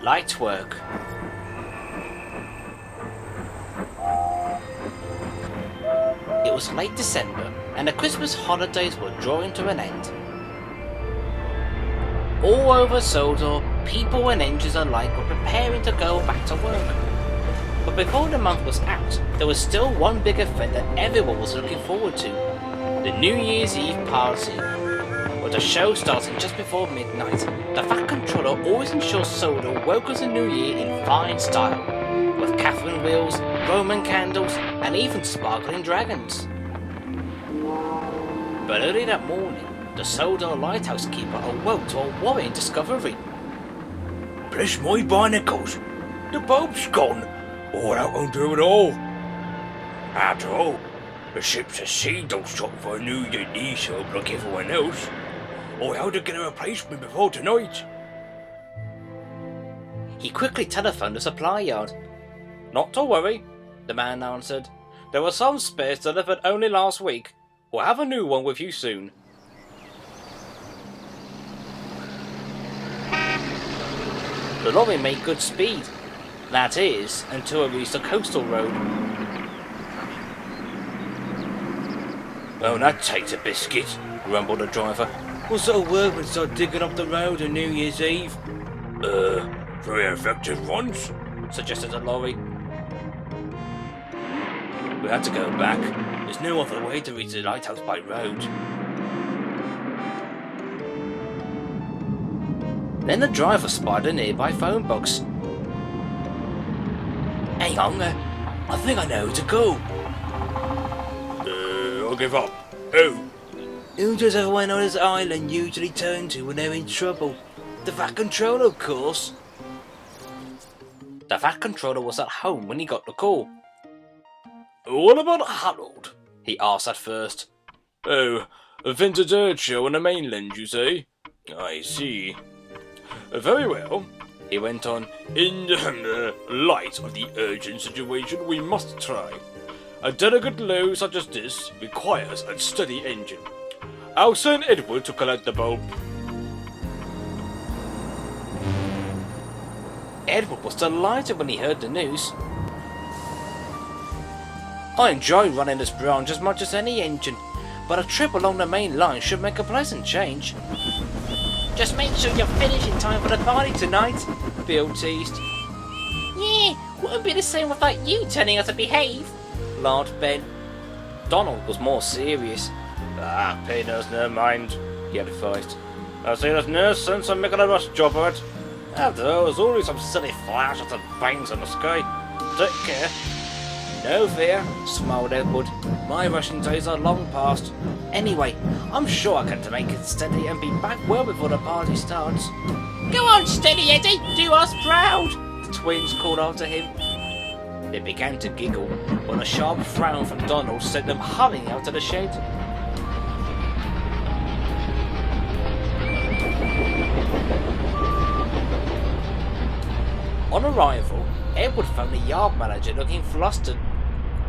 Light work. It was late December, and the Christmas holidays were drawing to an end. All over Sodor, people and engines alike were preparing to go back to work. But before the month was out, there was still one big event that everyone was looking forward to: the New Year's Eve party. With the show starting just before midnight, the Fat Controller always ensures Sodor welcomes the New Year in fine style, with Catherine wheels, Roman candles, and even sparkling dragons. But early that morning, the Sodor lighthouse keeper awoke to a worrying discovery. Bless my barnacles, the boat's gone, all out under it all. After all, the ship's a sea don't stop for a New Year Eve show like everyone else. Or how to get a replacement before tonight. He quickly telephoned the supply yard. "Not to worry," the man answered. "There were some spares delivered only last week. We'll have a new one with you soon." The lorry made good speed. That is, until it reached the coastal road. "Well, that takes a biscuit," grumbled the driver. "What sort of work would start digging up the road on New Year's Eve?" Very effective ones," suggested the lorry. "We had to go back. There's no other way to reach the lighthouse by road." Then the driver spied a nearby phone box. "Hang on, I think I know where to go." I'll give up. Who does everyone on this island usually turn to when they're in trouble? The Fat Controller, of course." The Fat Controller was at home when he got the call. "What about Harold?" he asked at first. "Oh, a vintage art show on the mainland, you say? I see. Very well," he went on. "In the light of the urgent situation, we must try. A delicate load such as this requires a steady engine. I'll send Edward to collect the bulb." Edward was delighted when he heard the news. "I enjoy running this branch as much as any engine, but a trip along the main line should make a pleasant change." "Just make sure you're finished in time for the party tonight," Bill teased. "Yeah, wouldn't be the same without you telling us to behave," laughed Ben. Donald was more serious. Pay nurse no mind," he advised. "I see there's no sense in making a rush job of it. After all, there's always some silly flashes and bangs in the sky. Take care." "No fear," smiled Edward. "My rushing days are long past. Anyway, I'm sure I can make it steady and be back well before the party starts." "Go on, steady Eddie, do us proud," the twins called after him. They began to giggle when a sharp frown from Donald sent them hurrying out of the shed. On arrival, Edward found the yard manager looking flustered.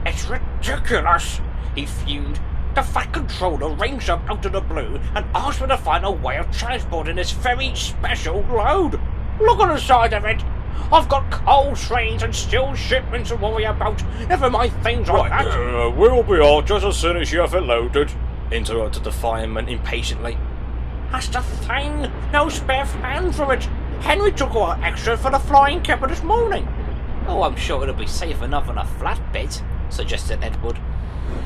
"It's ridiculous," he fumed. "The Fat Controller rings up out of the blue and asks me to find a way of transporting this very special load. Look on the side of it. I've got coal trains and steel shipments to worry about, never mind things like that." "We'll be on just as soon as you have it loaded," interrupted the fireman impatiently. "That's the thing. No spare fan for it. Henry took all our extra for the flying kipper this morning." "Oh, I'm sure it'll be safe enough on a flatbed," suggested Edward.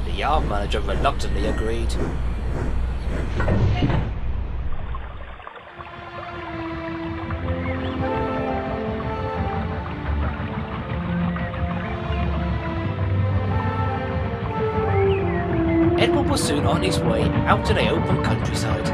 The yard manager reluctantly agreed. Edward was soon on his way out to the open countryside.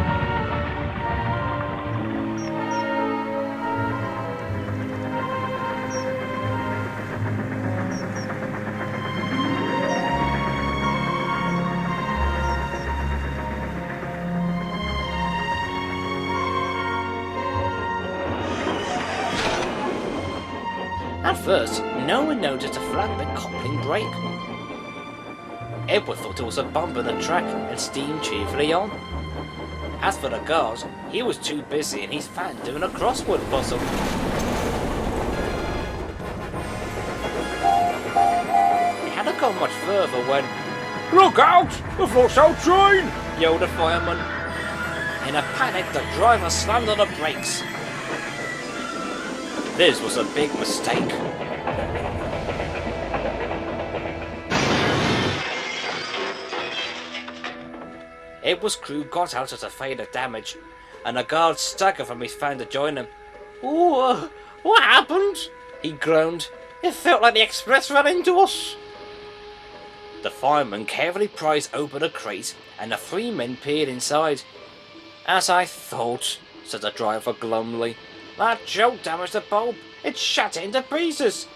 At first, no one noticed a flatbed coupling brake. Edward thought it was a bump in the track and steamed cheerfully on. As for the guard, he was too busy in his van doing a crossword puzzle. gone much further when... Look out! The flush out train! yelled the fireman. In a panic, the driver slammed on the brakes. This was a big mistake. Edward's crew got out as a fade of damage, and a guard staggered from his fan to join him. "Ooh, what happened?" he groaned. "It felt like the express ran into us." The fireman carefully prized open the crate, and the three men peered inside. "As I thought," said the driver glumly. "That jolt damaged the bulb. It shattered into pieces.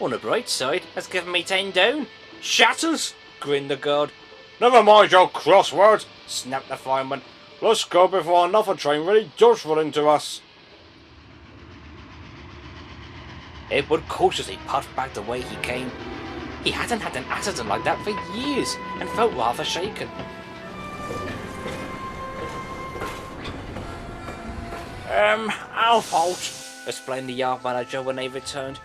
On the bright side, it's given me 10 down." "Shatters?" grinned the guard. Never mind your crossword, snapped the fireman. let's go before another train really does run into us. Edward cautiously puffed back the way he came. He hadn't had an accident like that for years, and felt rather shaken. Our fault, explained the yard manager when they returned.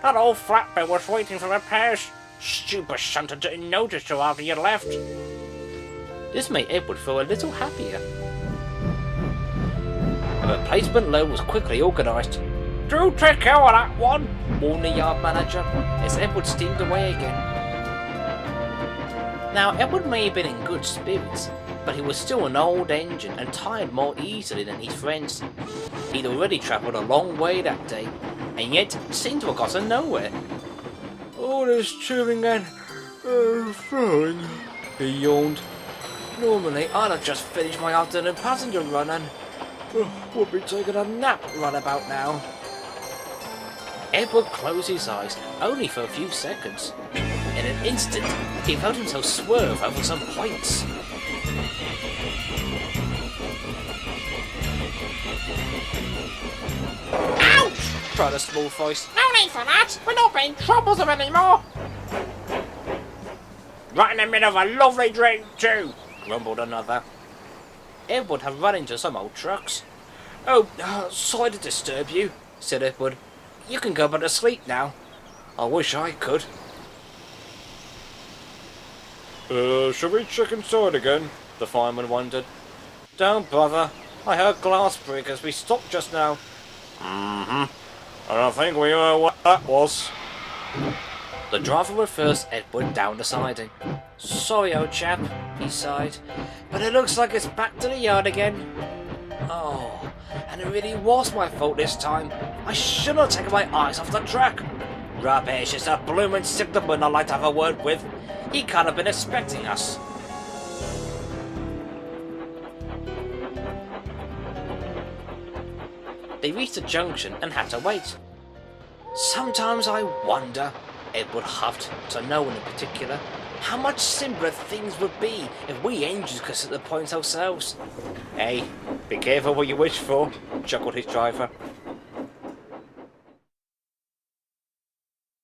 that old flatbed was waiting for repairs. Stupid shunter didn't notice you after you left. This made Edward feel a little happier. A replacement load was quickly organised. Do take care of that one, warned the yard manager as Edward steamed away again. Now, Edward may have been in good spirits, but he was still an old engine and tired more easily than his friends. He'd already travelled a long way that day, and yet seemed to have gotten nowhere. all this chewing and throwing, He yawned. Normally, I'd have just finished my afternoon passenger run and would be taking a nap right about now. Edward closed his eyes, only for a few seconds. In an instant, he felt himself swerve over some plates. ouch! Cried a small voice. No need for that, we're not being troublesome anymore. Right in the middle of a lovely drink too, Grumbled another. Edward had run into some old trucks. Sorry to disturb you, said Edward. You can go back to sleep now. I wish I could. Should we check inside again? The fireman wondered. Don't bother. I heard glass break as we stopped just now. I don't think we know what that was. The driver reversed Edward down the siding. Sorry, old chap, he sighed, but it looks like it's back to the yard again. Oh, and it really was my fault this time. I shouldn't have taken my eyes off the track. Rubbish, it's a bloomin' signalman I'd like to have a word with. He can't have been expecting us. They reached a junction and had to wait. Sometimes I wonder, Edward huffed, to no one in particular, how much simpler things would be if we engines could set the points ourselves. Hey, be careful what you wish for, chuckled his driver.